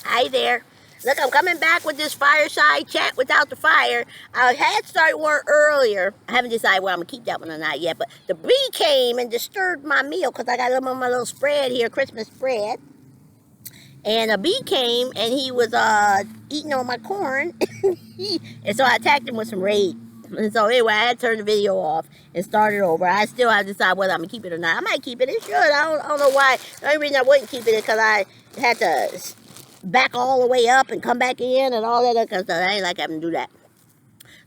Hi there. Look, I'm coming back with this fireside chat without the fire. I had started one earlier. I haven't decided whether I'm going to keep that one or not yet. But the bee came and disturbed my meal because I got them on my little spread here, Christmas spread. And a bee came and he was eating on my corn. And so I attacked him with some raid. And so anyway, I had to turn the video off and start it over. I still have to decide whether I'm going to keep it or not. I might keep it. It should. I don't know why. The only reason I wouldn't keep it is because I had to back all the way up and come back in and all that other kind of stuff. I ain't like having to do that.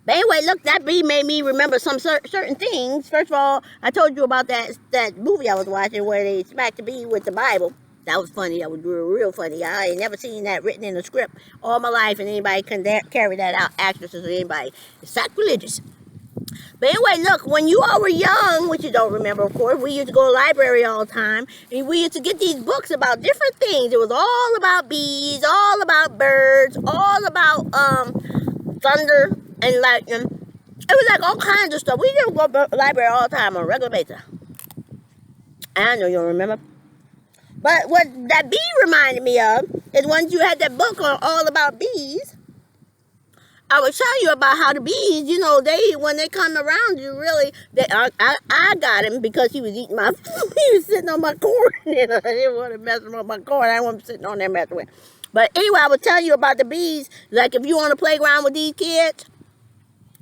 But anyway, look, that bee made me remember some certain things. First of all, I told you about that movie I was watching where they smacked the bee with the Bible. That was funny. That was real funny. I ain't never seen that written in a script all my life, and anybody can carry that out, actresses or anybody. It's sacrilegious. But anyway, look, when you all were young, which you don't remember, of course, we used to go to the library all the time, and we used to get these books about different things. It was all about bees, all about birds, all about thunder and lightning. It was like all kinds of stuff. We used to go to the library all the time on a regular basis. I know you don't remember. But what that bee reminded me of is once you had that book on all about bees, I was telling you about how the bees, you know, when they come around you, really, I got him because he was eating my food. He was sitting on my corn, and I didn't want to mess him on my corn. I didn't want him sitting on there messing with. But anyway, I was telling you about the bees. Like if you on the playground with these kids,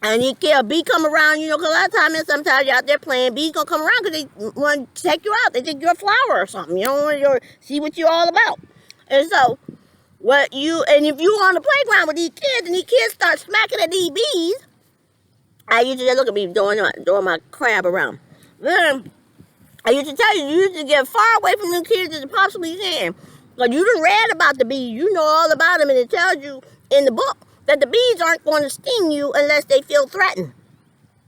and a bee come around, you know, because a lot of times, sometimes you're out there playing, bees gonna come around because they want to take you out. They think you're a flower or something. You don't want to see what you're all about. And so, if you on the playground with these kids, and these kids start smacking at these bees, I used to just look at me doing my crab around. Then, I used to tell you used to get far away from them kids as you possibly can. Because you done read about the bees, you know all about them, and it tells you in the book that the bees aren't going to sting you unless they feel threatened.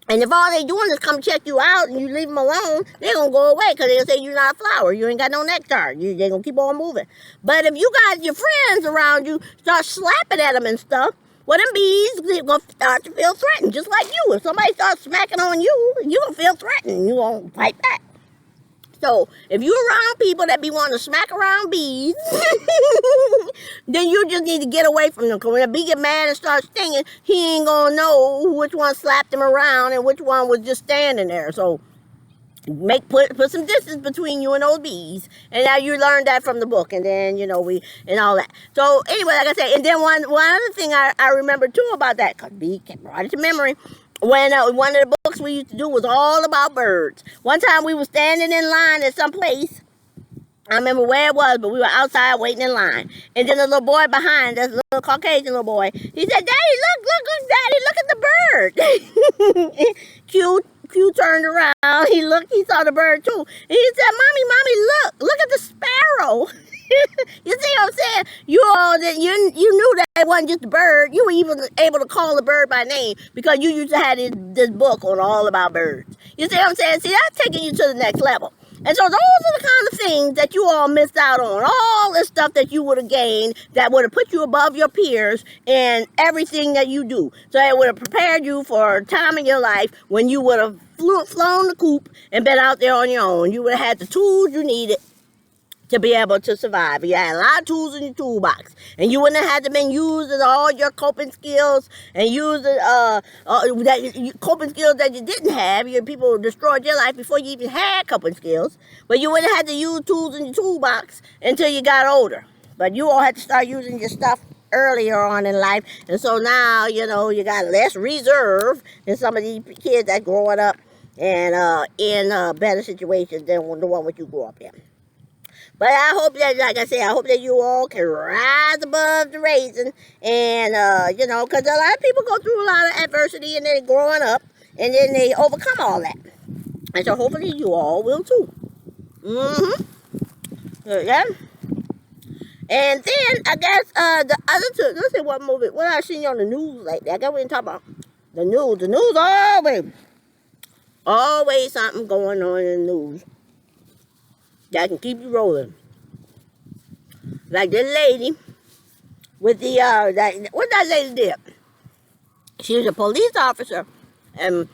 And if all they doing is come check you out and you leave them alone, they're going to go away because they'll say you're not a flower. You ain't got no nectar. They're going to keep on moving. But if you got your friends around you, start slapping at them and stuff, well, them bees are going to start to feel threatened, just like you. If somebody starts smacking on you, you're going to feel threatened. You're going to fight back. So, if you're around people that be wanting to smack around bees, then you just need to get away from them. Because when a bee get mad and start stinging, he ain't going to know which one slapped him around and which one was just standing there. So, put some distance between you and those bees. And now you learned that from the book. And then, you know, and all that. So, anyway, like I said, and then one other thing I remember too about that, because bee brought it to memory. When one of the books we used to do was all about birds. One time we were standing in line at some place. I remember where it was, but we were outside waiting in line. And then the little boy behind us, little Caucasian little boy, he said, "Daddy, look, Daddy, look at the bird." Q turned around. He saw the bird too. And he said, Mommy, look at the sparrow. You see what I'm saying? You knew that it wasn't just a bird. You were even able to call the bird by name because you used to have this book on all about birds. You see what I'm saying? See, that's taking you to the next level. And so those are the kind of things that you all missed out on. All the stuff that you would have gained that would have put you above your peers in everything that you do. So it would have prepared you for a time in your life when you would have flown the coop and been out there on your own. You would have had the tools you needed to be able to survive. You had a lot of tools in your toolbox. And you wouldn't have had to been using all your coping skills and using coping skills that you didn't have. People destroyed your life before you even had coping skills. But you wouldn't have had to use tools in your toolbox until you got older. But you all had to start using your stuff earlier on in life. And so now, you know, you got less reserve than some of these kids that growing up and in a better situation than the one that you grew up in. But I hope that, like I said, I hope that you all can rise above the raisin. And, you know, because a lot of people go through a lot of adversity and they're growing up. And then they overcome all that. And so hopefully you all will too. Yeah. And then, I guess, the other two, let's see what movie, what I seen on the news lately. I got what you're talking about. The news, always something going on in the news that can keep you rolling. Like this lady with the, what that lady did? She was a police officer, and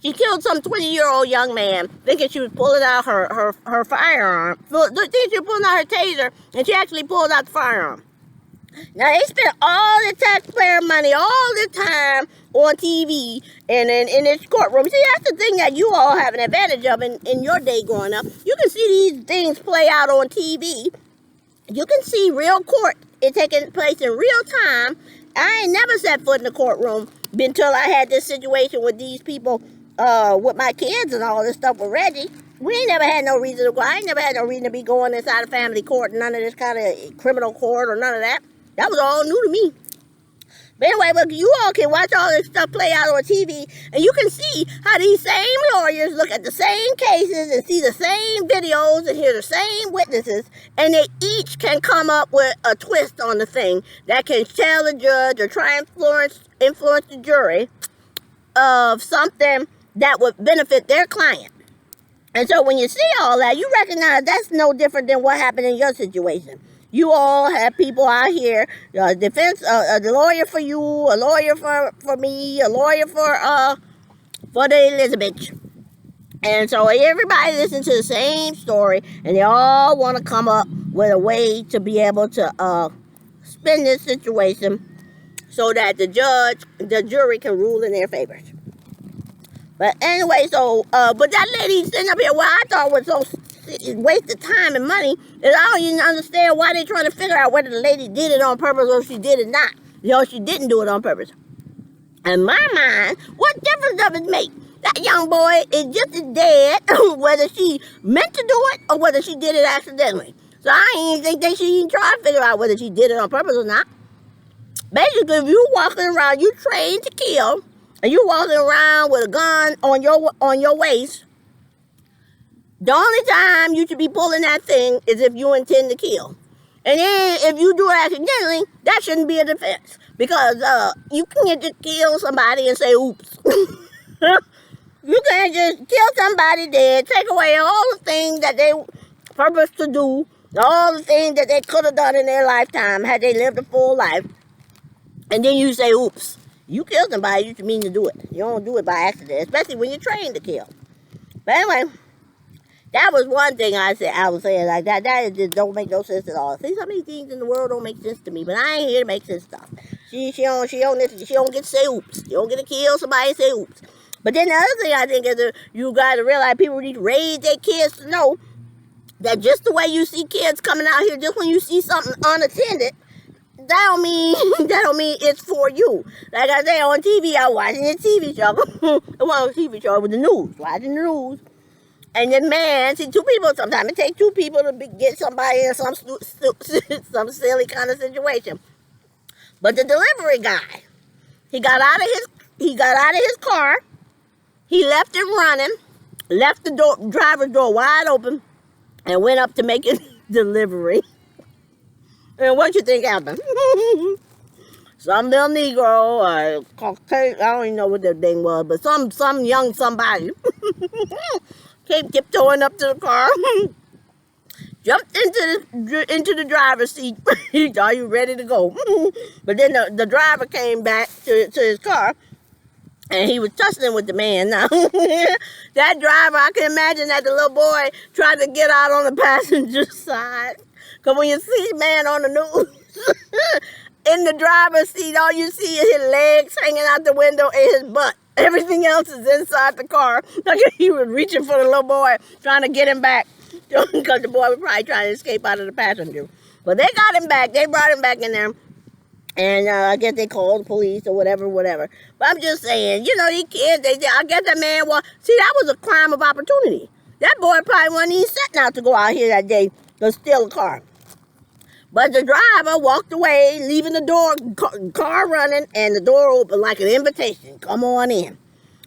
She killed some 20-year-old young man thinking she was pulling out her firearm. Thinking she was pulling out her taser, and she actually pulled out the firearm. Now, they spent all the taxpayer money all the time on TV and in this courtroom. See, that's the thing that you all have an advantage of in your day growing up. You can see these things play out on TV. You can see real court. It taking place in real time. I ain't never set foot in the courtroom until I had this situation with these people, with my kids and all this stuff with Reggie. We ain't never had no reason to go. I ain't never had no reason to be going inside a family court, none of this kind of criminal court or none of that. That was all new to me. But anyway, but you all can watch all this stuff play out on TV, and you can see how these same lawyers look at the same cases and see the same videos and hear the same witnesses, and they each can come up with a twist on the thing that can tell the judge or try and influence the jury of something that would benefit their client. And so when you see all that, you recognize that's no different than what happened in your situation. You all have people out here, the lawyer for you, a lawyer for me, a lawyer for the Elizabeth. And so everybody listens to the same story, and they all want to come up with a way to be able to spin this situation so that the jury can rule in their favor. But anyway, so, but that lady sitting up here, what I thought was so waste of time and money, is I don't even understand why they're trying to figure out whether the lady did it on purpose or she did it not. You know, she didn't do it on purpose. In my mind, what difference does it make? That young boy is just as dead whether she meant to do it or whether she did it accidentally. So I ain't even think they should even try to figure out whether she did it on purpose or not. Basically, if you walking around, you trained to kill, and you walking around with a gun on your waist, the only time you should be pulling that thing is if you intend to kill. And then if you do it accidentally, that shouldn't be a defense. Because you can't just kill somebody and say, oops. You can't just kill somebody dead, take away all the things that they purposed to do, all the things that they could have done in their lifetime had they lived a full life. And then you say, oops. You kill somebody, you should mean to do it. You don't do it by accident, especially when you're trained to kill. But anyway, that was one thing I was saying like that. That just don't make no sense at all. See, some of these things in the world don't make sense to me, but I ain't here to make sense stuff. She don't get to say oops. She don't get to kill somebody and say oops. But then the other thing I think is you got to realize people need to raise their kids to know that just the way you see kids coming out here, just when you see something unattended, that don't mean it's for you. Like I say on TV, I was watching a TV show. Well, a TV show with the news, watching the news. And then, man, see, two people, sometimes it takes two people to get somebody in some silly kind of situation. But the delivery guy, he got out of his car, he left it running, left the driver's door wide open, and went up to make his delivery. And what you think happened? Some little Negro, Caucasian, I don't even know what their thing was, but some young somebody came tiptoeing up to the car, jumped into the driver's seat. He thought he was ready to go. But then the driver came back to his car, and he was tussling with the man. Now, that driver, I can imagine that the little boy tried to get out on the passenger side. Because when you see a man on the news, in the driver's seat, all you see is his legs hanging out the window and his butt. Everything else is inside the car. Like he was reaching for the little boy, trying to get him back. Because the boy was probably trying to escape out of the passenger. But they got him back. They brought him back in there. And I guess they called the police or whatever. But I'm just saying, you know, these kids, I guess that man see, that was a crime of opportunity. That boy probably wasn't even setting out to go out here that day to steal a car. But the driver walked away, leaving the car running, and the door open like an invitation. Come on in.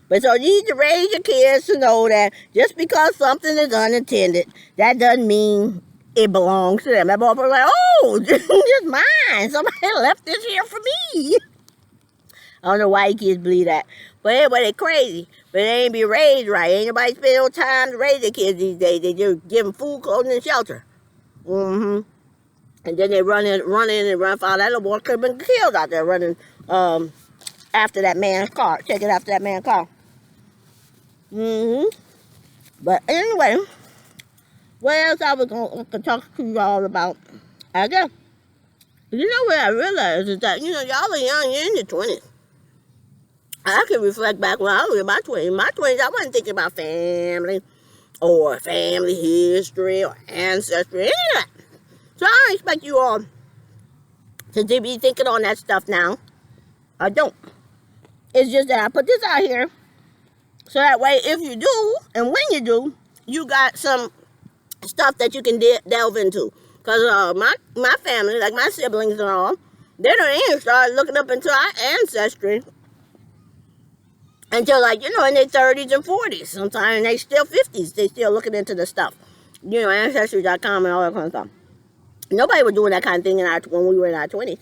But so you need to raise your kids to know that just because something is unattended, that doesn't mean it belongs to them. That boy was like, oh, this is mine. Somebody left this here for me. I don't know why you kids believe that. But anyway, they're crazy. But they ain't be raised right. Ain't nobody spend no time to raise their kids these days. They just give them food, clothing, and shelter. And then they run in and run foul. That little boy could have been killed out there running after that man's car, checking after that man's car. But anyway, what else I was going to talk to y'all about? I guess, you know what I realized is that, y'all are young, you're in your 20s. I can reflect back when I was in my 20s. In my 20s, I wasn't thinking about family or family history or ancestry, any of that. So I don't expect you all to be thinking on that stuff now. I don't. It's just that I put this out here so that way if you do, and when you do, you got some stuff that you can delve into. Because my family, like my siblings and all, they don't even start looking up into our ancestry until, like, in their 30s and 40s. Sometimes they still 50s. They still looking into the stuff. Ancestry.com and all that kind of stuff. Nobody was doing that kind of thing when we were in our 20s.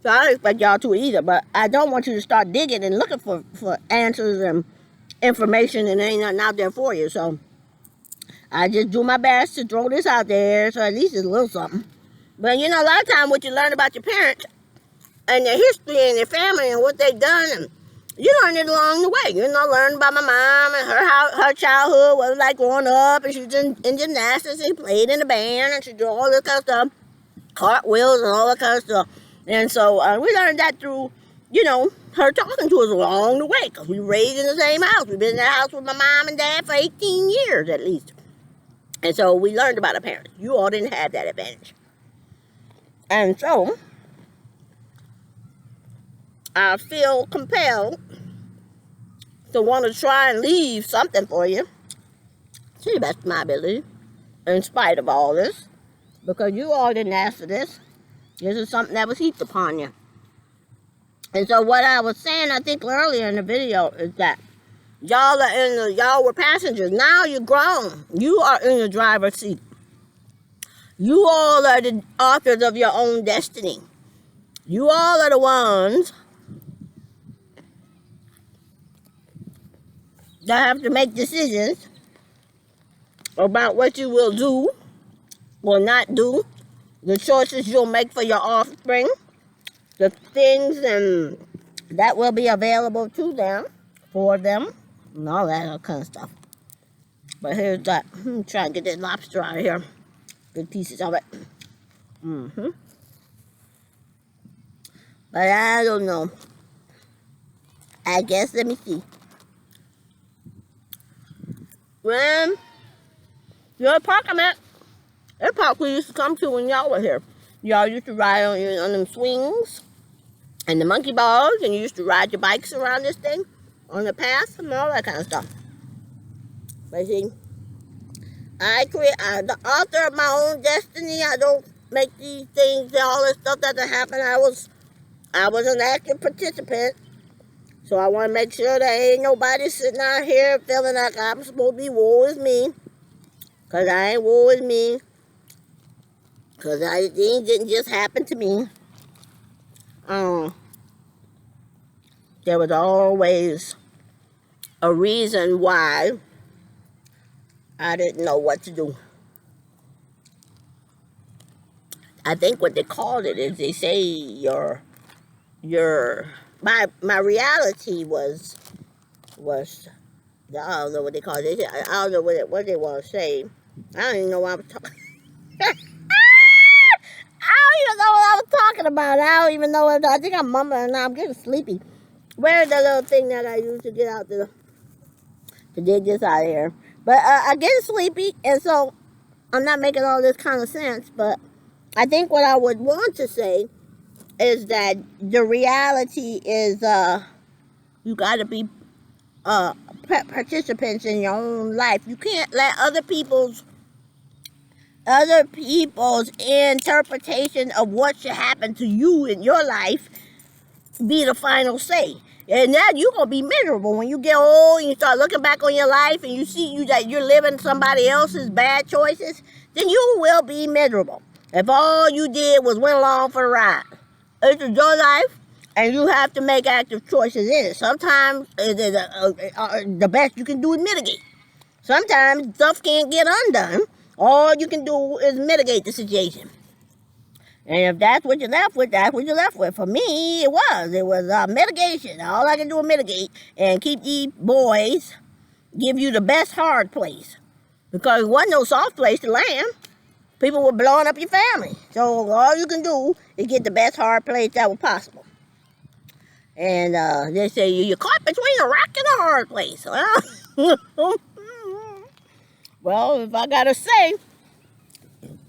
So I don't expect y'all to either. But I don't want you to start digging and looking for answers and information, and there ain't nothing out there for you. So I just do my best to throw this out there, so at least it's a little something. But a lot of times what you learn about your parents and their history and their family and what they've done, and you learn it along the way. Learn about my mom and her childhood, what it was like growing up, and she was in gymnastics, and she played in the band, and she did all this kind of stuff, cartwheels and all that kind of stuff. And so we learned that through, her talking to us along the way, because we were raised in the same house. We've been in that house with my mom and dad for 18 years at least. And so we learned about our parents. You all didn't have that advantage. And so I feel compelled to want to try and leave something for you to the best of my ability, in spite of all this, because you all didn't ask for this. This is something that was heaped upon you. And so what I was saying, I think earlier in the video, is that y'all were passengers. Now you're grown. You are in the driver's seat. You all are the authors of your own destiny. You all are the ones that have to make decisions about what you will do or not do, the choices you'll make for your offspring, the things that will be available to them, for them, and all that kind of stuff. But here's that. I'm trying to get this lobster out of here. Good pieces of it. But I don't know. I guess, let me see. When the park I'm at, the park we used to come to when y'all were here. Y'all used to ride on them swings and the monkey bars, and you used to ride your bikes around this thing on the path and all that kind of stuff. But see, I'm the author of my own destiny. I don't make these things, all this stuff doesn't happen. I was an active participant. So I want to make sure that ain't nobody sitting out here feeling like I'm supposed to be woe is me. Because I ain't woe is me. Because things didn't just happen to me. There was always a reason why I didn't know what to do. I think what they called it is, they say my reality was I don't know what they call it. I don't know what they want to say. I don't even know what I'm talking. I don't even know what I was talking about. I don't even know what I think I'm mumbling now. I'm getting sleepy. Where's the little thing that I use to get out to dig this out of here? But I'm getting sleepy, and so I'm not making all this kind of sense. But I think what I would want to say is that the reality is you got to be participants in your own life. You can't let other people's interpretation of what should happen to you in your life be the final say. And now you're going to be miserable when you get old and you start looking back on your life and you see that you're living somebody else's bad choices. Then you will be miserable if all you did was went along for the ride. It's your life, and you have to make active choices in it. Sometimes the best you can do is mitigate. Sometimes stuff can't get undone. All you can do is mitigate the situation. And if that's what you're left with, that's what you're left with. For me, it was mitigation. All I can do is mitigate and keep these boys, give you the best hard place. Because it wasn't no soft place to land. People were blowing up your family. So all you can do is get the best hard place that was possible. And they say you're caught between a rock and a hard place. Well, if I gotta say,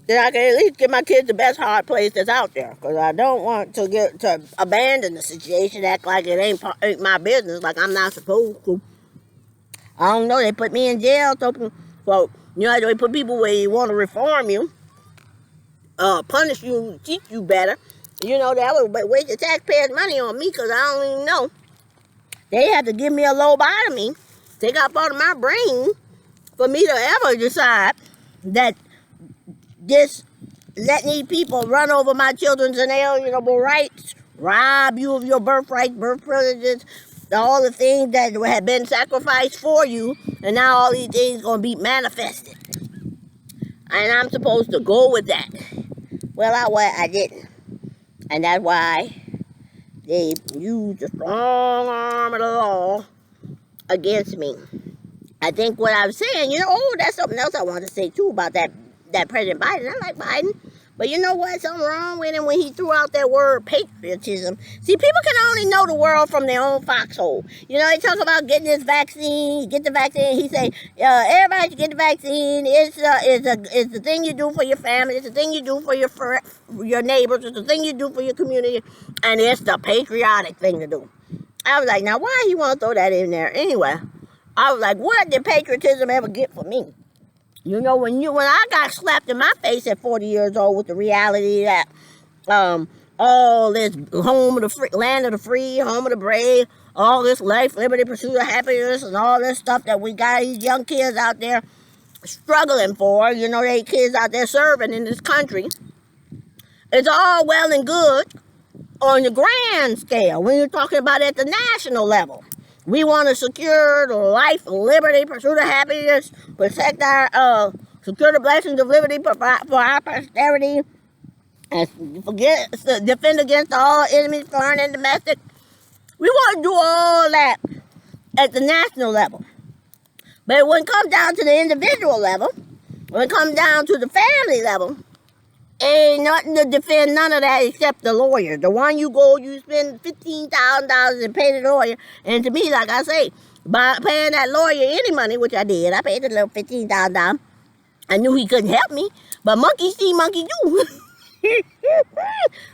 then I can at least give my kids the best hard place that's out there. Because I don't want to abandon the situation, act like it ain't my business, like I'm not supposed to. I don't know, they put me in jail. So, they put people where you want to reform you, punish you, teach you better. That would waste the taxpayers' money on me because I don't even know. They have to give me a lobotomy, take out part of my brain for me to ever decide that just letting these people run over my children's inalienable rights, rob you of your birthright, birth privileges, all the things that had been sacrificed for you, and now all these things going to be manifested. And I'm supposed to go with that. Well, I didn't. And that's why they used the strong arm of the law against me. I think what I was saying, that's something else I want to say too about that President Biden. I like Biden. But you know what? Something wrong with him when he threw out that word patriotism. See, people can only know the world from their own foxhole. They talk about getting this vaccine, get the vaccine. He say, everybody should get the vaccine. It's the thing you do for your family. It's the thing you do for your neighbors. It's the thing you do for your community. And it's the patriotic thing to do. I was like, now why he want to throw that in there? Anyway, I was like, what did patriotism ever get for me? When I got slapped in my face at 40 years old with the reality that all this home of the free, land of the free, home of the brave, all this life, liberty, pursuit of happiness, and all this stuff that we got these young kids out there struggling for, they kids out there serving in this country. It's all well and good on the grand scale when you're talking about at the national level. We want to secure the life, liberty, pursuit of happiness, protect our, secure the blessings of liberty for our posterity, and defend against all enemies, foreign and domestic. We want to do all that at the national level. But when it comes down to the individual level, when it comes down to the family level, ain't nothing to defend none of that except the lawyer. The one you spend $15,000 and pay the lawyer. And to me, like I say, by paying that lawyer any money, which I did, I paid the little $15,000. I knew he couldn't help me, but monkey see, monkey do.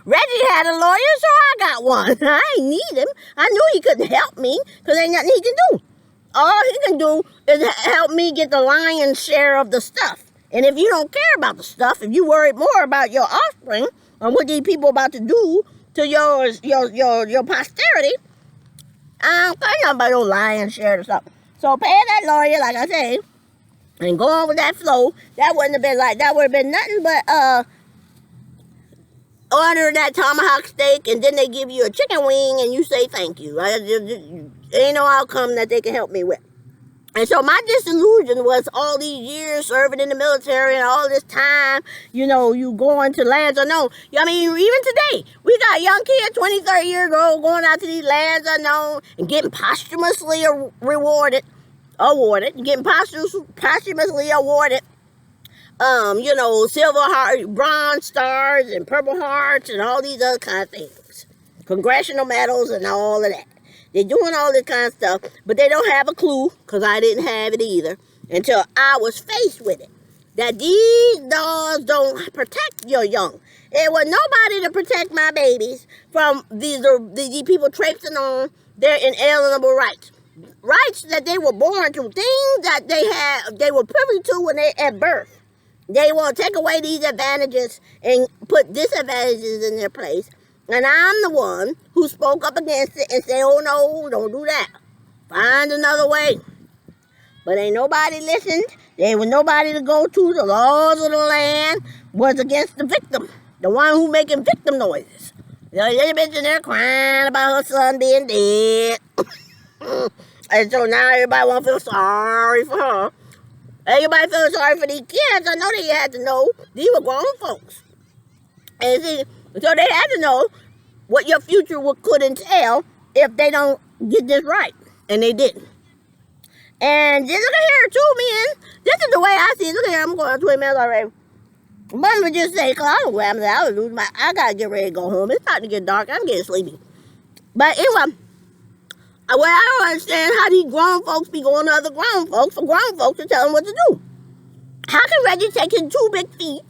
Reggie had a lawyer, so I got one. I ain't need him. I knew he couldn't help me because ain't nothing he can do. All he can do is help me get the lion's share of the stuff. And if you don't care about the stuff, if you worry more about your offspring and what these people about to do to your posterity, I don't care nothing about your lion's share of stuff. So pay that lawyer, like I say, and go on with that flow. That wouldn't have been that would have been nothing but order that tomahawk steak, and then they give you a chicken wing, and you say thank you. Ain't no outcome that they can help me with. And so my disillusion was all these years serving in the military and all this time, you going to lands unknown. I mean, even today, we got young kids, 20, 30 years old, going out to these lands unknown and getting posthumously awarded, silver heart, bronze stars and purple hearts and all these other kind of things. Congressional medals and all of that. They're doing all this kind of stuff, but they don't have a clue, because I didn't have it either, until I was faced with it. That these laws don't protect your young. There was nobody to protect my babies from these people traipsing on their inalienable rights. Rights that they were born to, things that they were privy to when they at birth. They want to take away these advantages and put disadvantages in their place. And I'm the one who spoke up against it and said, oh no, don't do that. Find another way. But ain't nobody listened. There was nobody to go to. The laws of the land was against the victim. The one who making victim noises. The little bitch in there crying about her son being dead. And so now everybody want to feel sorry for her. Everybody feels sorry for these kids. I know they had to know. These were grown folks. And see, so they had to know what your future could entail if they don't get this right. And they didn't. And just look at here too, man. This is the way I see it. Look at here, I'm going 20 minutes already. Mother would just say, cause I don't grab that. I would lose my. I gotta get ready to go home. It's starting to get dark. I'm getting sleepy. But anyway, what I don't understand how these grown folks be going to other grown folks for grown folks to tell them what to do. How can Reggie take his 2 big feet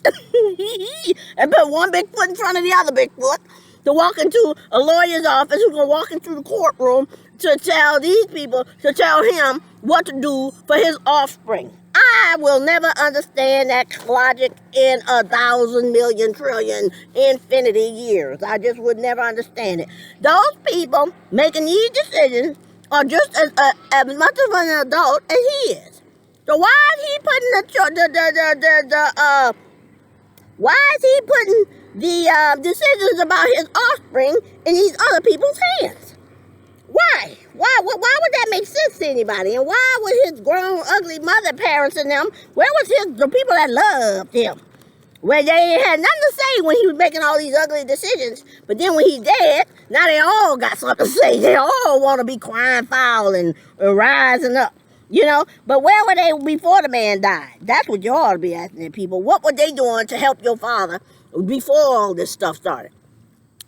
and put one big foot in front of the other big foot to walk into a lawyer's office who's going to walk into the courtroom to tell these people, to tell him what to do for his offspring? I will never understand that logic in 1,000 million trillion infinity years. I just would never understand it. Those people making these decisions are just as much of an adult as he is. So why is he putting the decisions about his offspring in these other people's hands? Why? Why would that make sense to anybody? And why would his grown, ugly mother parents and them, where was the people that loved him? Where they had nothing to say when he was making all these ugly decisions. But then when he's dead, now they all got something to say. They all want to be crying foul and rising up. You know, but where were they before the man died? That's what you ought to be asking people. What were they doing to help your father before all this stuff started?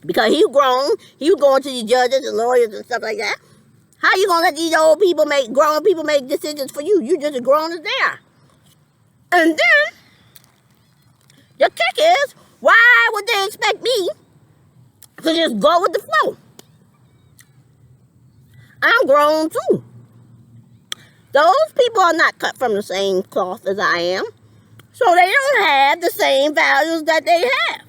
Because he was going to the judges and lawyers and stuff like that. How you gonna let these old people grown people make decisions for you? You just as grown as they are. And then the kick is, why would they expect me to just go with the flow? I'm grown too. Those people are not cut from the same cloth as I am. So they don't have the same values that they have.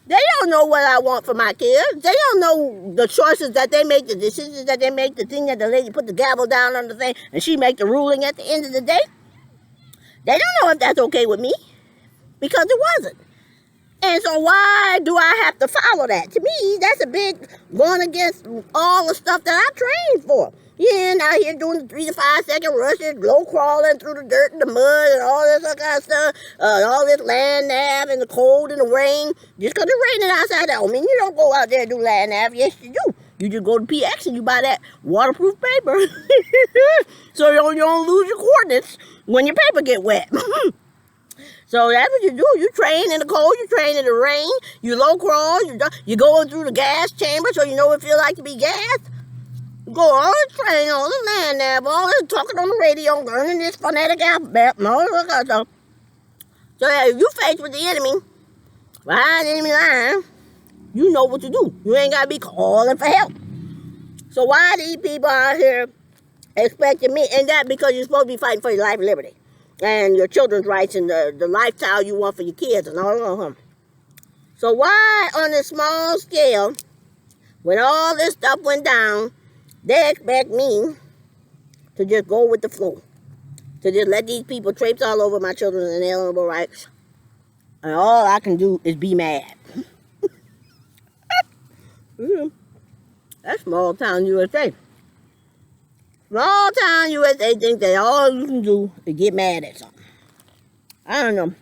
They don't know what I want for my kids. They don't know the choices that they make, the decisions that they make, the thing that the lady put the gavel down on the thing and she make the ruling at the end of the day. They don't know if that's okay with me because it wasn't. And so why do I have to follow that? To me, that's a big going against all the stuff that I trained for. Yeah, out here doing the 3 to 5 second rushes, low crawling through the dirt and the mud and all this other kind of stuff, all this land nav and the cold and the rain. Just because it's raining outside, that don't mean you don't go out there and do land nav. Yes, you do. You just go to PX and you buy that waterproof paper so you don't lose your coordinates when your paper get wet. So that's what you do. You train in the cold, you train in the rain, you low crawl, you going through the gas chamber so you know what it feels like to be gassed. Go all the train, all the land nav, all this talking on the radio, learning this phonetic alphabet, and all that kind of stuff. So yeah, if you face with the enemy, behind enemy line, you know what to do. You ain't got to be calling for help. So why these people out here expecting me, and that because you're supposed to be fighting for your life and liberty, and your children's rights, and the lifestyle you want for your kids, and all of them. So why on a small scale, when all this stuff went down, they expect me to just go with the flow, to just let these people traipse all over my children's inalienable rights, and all I can do is be mad. That's small town USA. Small town USA thinks that all you can do is get mad at something. I don't know.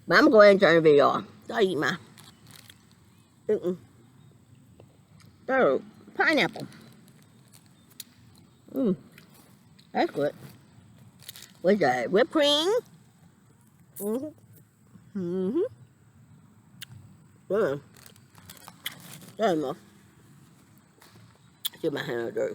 But I'm going to go ahead and turn the video off. I'll eat my pineapple. That's good. What's that? Whipped cream? Good. That's enough. Get my hand dirty.